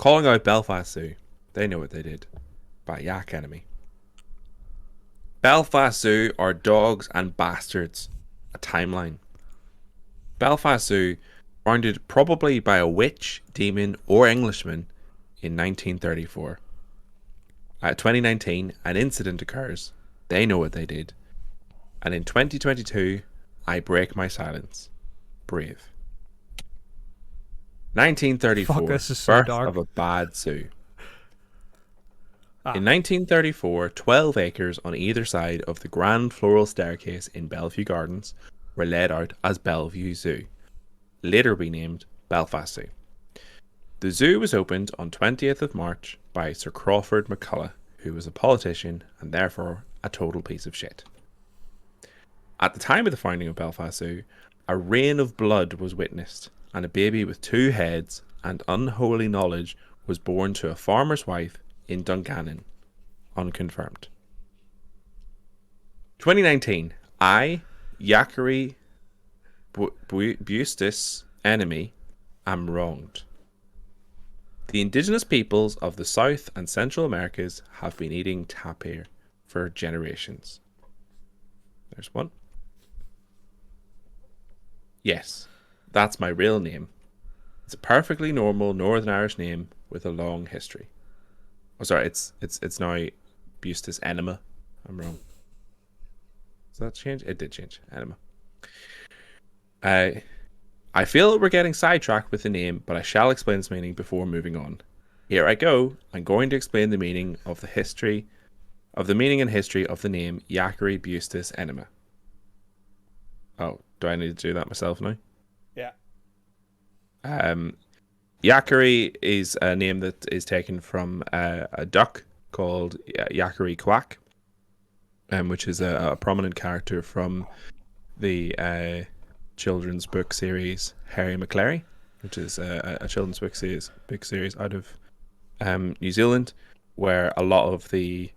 Calling Out Belfast Zoo. They know what they did. By Yak Enemy. Belfast Zoo are dogs and bastards. A timeline. Belfast Zoo, founded probably by a witch, demon, or Englishman in 1934. At 2019, an incident occurs. They know what they did. And in 2022, I break my silence. Brave. Fuck, 1934, this is so birth dark. of a bad zoo. Ah, In 1934, 12 acres on either side of the grand floral staircase in Bellevue Gardens were laid out as Bellevue Zoo, later renamed Belfast Zoo. The zoo was opened on 20th of March by Sir Crawford McCulloch, who was a politician and therefore a total piece of shit. At the time of the founding of Belfast Zoo, a rain of blood was witnessed, and a baby with two heads and unholy knowledge was born to a farmer's wife in Dungannon, unconfirmed. 2019, I, Yachary Bustis Enemy, am wronged. The indigenous peoples of the South and Central Americas have been eating tapir for generations. There's one. Yes, that's my real name. It's a perfectly normal Northern Irish name with a long history. Oh, sorry, it's now Bustis Enema. I'm wrong. Does that change? It did change. Enema. I feel we're getting sidetracked with the name, but I shall explain its meaning before moving on. Here I go. I'm going to explain the meaning of the meaning and history of the name Yachary Bustis Enema. Oh, do I need to do that myself now? yeah. Yachary is a name that is taken from a duck called Yachary Quack, which is a prominent character from the children's book series Harry McClary, which is a children's book series out of New Zealand, where a lot of the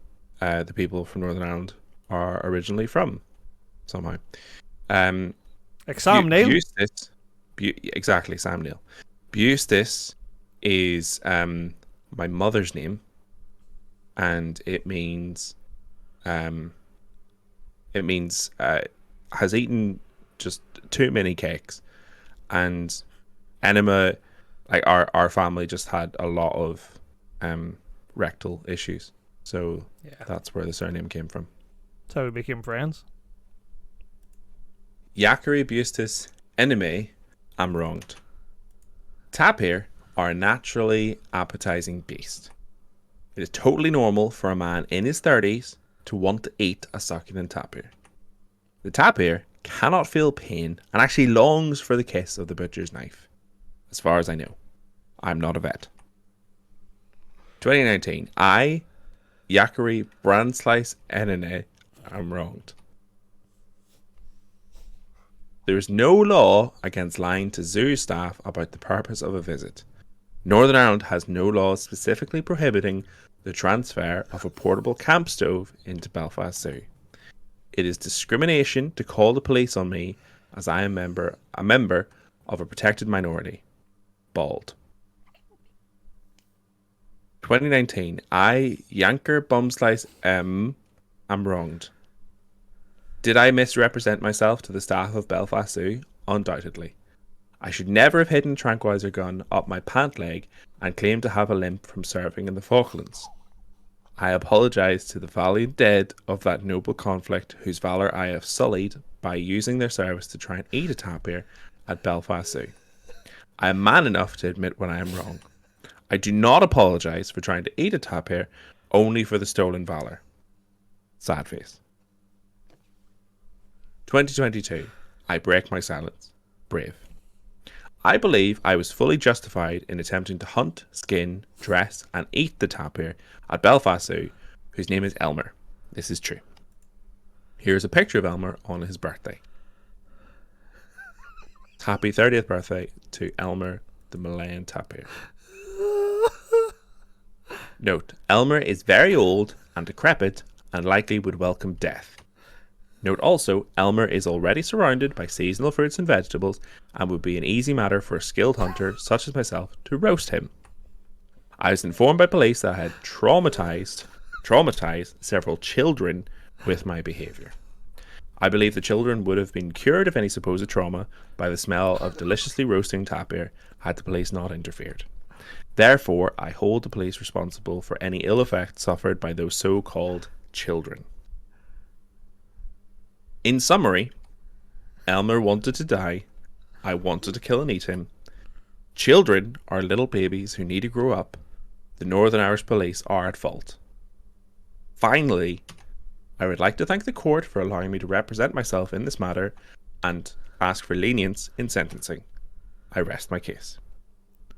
people from Northern Ireland are originally from somehow. Like Sam Neill. Eustace, exactly, Sam Neill. Eustace is my mother's name, and it means has eaten just too many cakes, and enema, like our family just had a lot of rectal issues, so Yeah. that's where the surname came from. That's how we became friends. Yachary Bustis Enemy, I'm wronged. Tapir are a naturally appetizing beast. It is totally normal for a man in his 30s to want to eat a succulent tapir. The tapir cannot feel pain and actually longs for the kiss of the butcher's knife. As far as I know. I'm not a vet. 2019. I, Yachary Brandslice Enene, am wronged. There is no law against lying to zoo staff about the purpose of a visit. Northern Ireland has no laws specifically prohibiting the transfer of a portable camp stove into Belfast Zoo. It is discrimination to call the police on me as I am a member of a protected minority. Bald. 2019. I, Yanker Bumslice M, am wronged. Did I misrepresent myself to the staff of Belfast Zoo? Undoubtedly. I should never have hidden a tranquilizer gun up my pant leg and claimed to have a limp from serving in the Falklands. I apologise to the valiant dead of that noble conflict whose valour I have sullied by using their service to try and eat a tapir at Belfast Zoo. I am man enough to admit when I am wrong. I do not apologise for trying to eat a tapir, only for the stolen valour. Sad face. 2022. I break my silence. Brave. I believe I was fully justified in attempting to hunt, skin, dress, and eat the tapir at Belfast Zoo, whose name is Elmer. This is true. Here's a picture of Elmer on his birthday. Happy 30th birthday to Elmer the Malayan tapir. Note, Elmer is very old and decrepit and likely would welcome death. Note also, Elmer is already surrounded by seasonal fruits and vegetables and would be an easy matter for a skilled hunter such as myself to roast him. I was informed by police that I had traumatized several children with my behavior. I believe the children would have been cured of any supposed trauma by the smell of deliciously roasting tap beer had the police not interfered. Therefore, I hold the police responsible for any ill effects suffered by those so-called children. In summary, Elmer wanted to die. I wanted to kill and eat him. Children are little babies who need to grow up. The Northern Irish Police are at fault. Finally, I would like to thank the court for allowing me to represent myself in this matter and ask for lenience in sentencing. I rest my case.